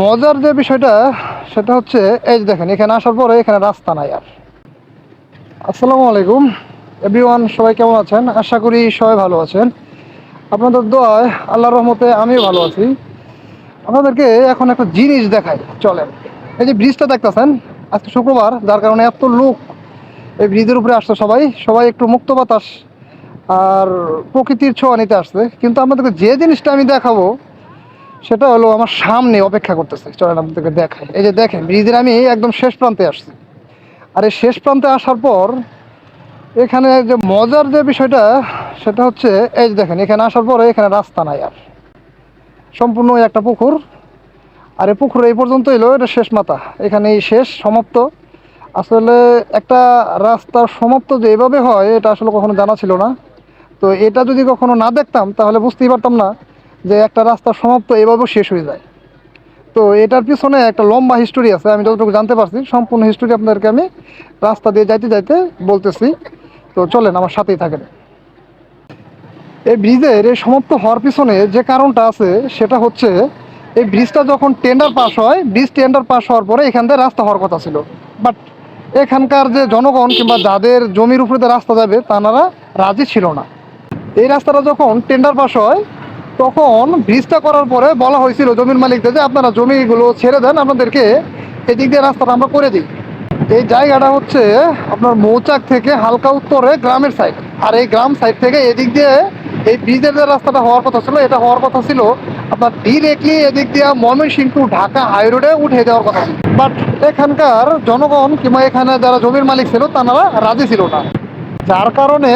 মজার যে বিষয়টা সেটা হচ্ছে, এই যে দেখেন এখানে আসার পরে এখানে রাস্তা নাই আর। আসসালামু আলাইকুম এভরিওয়ান, সবাই কেমন আছেন? আশা করি সবাই ভালো আছেন। আপনাদের দোয়ায় আল্লাহর রহমতে আমিও ভালো আছি। আপনাদেরকে এখন একটা জিনিস দেখাই, চলেন। এই যে ব্রিজটা দেখতেছেন, আজকে শুক্রবার, যার কারণে এত লোক এই ব্রিজের উপরে আসছে। সবাই সবাই একটু মুক্ত বাতাস আর প্রকৃতির ছোঁয়া নিতে আসছে। কিন্তু আপনাদেরকে যে জিনিসটা আমি দেখাবো সেটা হলো আমার সামনে অপেক্ষা করতেছে। চলেন আপনাদেরকে দেখাই। এই যে দেখেন, ব্রিজের আমি একদম শেষ প্রান্তে আসছি। আর এই শেষ প্রান্তে আসার পর এখানে যে মজার যে বিষয়টা সেটা হচ্ছে, এই যে দেখেন এখানে আসার পরে এখানে রাস্তা নাই আর। সম্পূর্ণ একটা পুকুর, আর এই পুকুর এই পর্যন্ত এলো, এটা শেষ মাথা, এখানেই শেষ সমাপ্ত। আসলে একটা রাস্তার সমাপ্ত যে এভাবে হয় এটা আসলে কখনো জানা ছিল না। তো এটা যদি কখনো না দেখতাম তাহলে বুঝতেই পারতাম না যে একটা রাস্তার সমাপ্ত এভাবেও শেষ হয়ে যায়। তো এটার পিছনে একটা লম্বা হিস্টোরি আছে, আমি যতটুকু জানতে পারছি সম্পূর্ণ হিস্টোরি আপনাদেরকে আমি রাস্তা দিয়ে যাইতে যাইতে বলতেছি। তো চলেন আমার সাথেই থাকেন। এই ব্রিজের এই সমাপ্ত হওয়ার পিছনে যে কারণটা আছে সেটা হচ্ছে, এই ব্রিজটা যখন টেন্ডার পাস হয়, ব্রিজ টেন্ডার পাস হওয়ার পরে এখান থেকে রাস্তা হওয়ার কথা ছিল। বাট এখানকার যে জনগণ কিংবা যাদের জমির উপরে রাস্তা যাবে তারা রাজি ছিল না। এই রাস্তাটা যখন টেন্ডার পাস হয় তখন ব্রিজটা করার পরে বলা হয়েছিল জমির মালিকদের যে আপনারা জমিগুলো ছেড়ে দেন, আপনাদেরকে এদিক দিয়ে রাস্তাটা আমরা করে দিই। এই জায়গাটা হচ্ছে আপনার মৌচাক থেকে হালকা উত্তরে গ্রামের সাইড। আর এই গ্রাম সাইড থেকে এদিক দিয়ে এই ব্রিজের যে রাস্তাটা হওয়ার কথা ছিল, এটা হওয়ার কথা ছিল আপনার ডিরেক্টলি এদিক দিয়ে ময়মনসিংহ টু ঢাকা হাই রোডে উঠে যাওয়ার কথা ছিল। বাট এখানকার জনগণ কিংবা এখানে যারা জমির মালিক ছিল তারা রাজি ছিল না, যার কারণে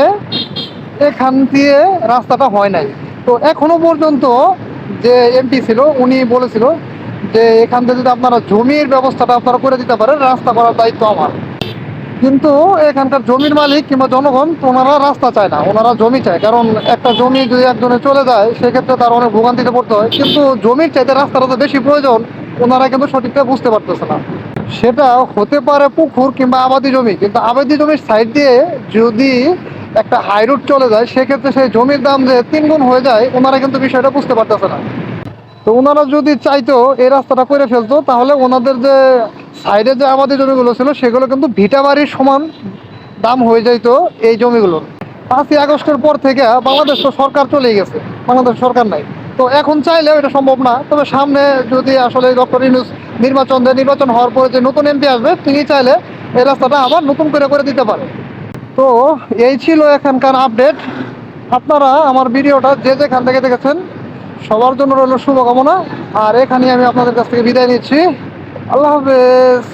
এখান দিয়ে রাস্তাটা হয় নাই। তো এখনো পর্যন্ত যে এমপি ছিল উনি বলেছিল যে এখান থেকে যদি আপনারা জমির ব্যবস্থাটা আপনারা করে দিতে পারেন, রাস্তা করার দায়িত্ব আমার। কিন্তু এখানকার জমির মালিক কিংবা জনগণ ওনারা রাস্তা চায় না, ওনারা জমি চায়। কারণ একটা জমি যদি একজনে চলে যায় সেক্ষেত্রে তার অনেক ভোগান্তিতে পড়তে হয়। কিন্তু জমির চাইতে রাস্তাটা তো বেশি প্রয়োজন, ওনারা কিন্তু সঠিকভাবে বুঝতে পারতেছে না। সেটা হতে পারে পুকুর কিংবা আবাদি জমি, কিন্তু আবাদি জমির সাইড দিয়ে যদি একটা হাই রুট চলে যায় সেক্ষেত্রে সেই জমির দাম যে 3 গুণ হয়ে যায়, ওনারা কিন্তু বিষয়টা বুঝতে পারতেছে না। তো ওনারা যদি চাইতো এই রাস্তাটা করে ফেলতো তাহলে ওনাদের যে সাইডে যে আবাদি জমিগুলো ছিল সেগুলো কিন্তু ভিটা বাড়ির সমান দাম হয়ে যাইতো এই জমিগুলোর। 5ই আগস্টের পর থেকে বাংলাদেশ তো সরকার চলেই গেছে, বাংলাদেশ সরকার নাই। তো এখন চাইলেও এটা সম্ভব না। তবে সামনে যদি আসলে ডক্টর ইউনূস নির্বাচন হওয়ার পরে যে নতুন এমপি আসবে তিনি চাইলে এই রাস্তাটা আবার নতুন করে দিতে পারে। তো এই ছিল এখানকার আপডেট। আপনারা আমার ভিডিওটা যে যেখান থেকে দেখেছেন সবার জন্য রইল শুভকামনা। আর এখানেই আমি আপনাদের কাছ থেকে বিদায় নিচ্ছি। আল্লাহ হাফেজ।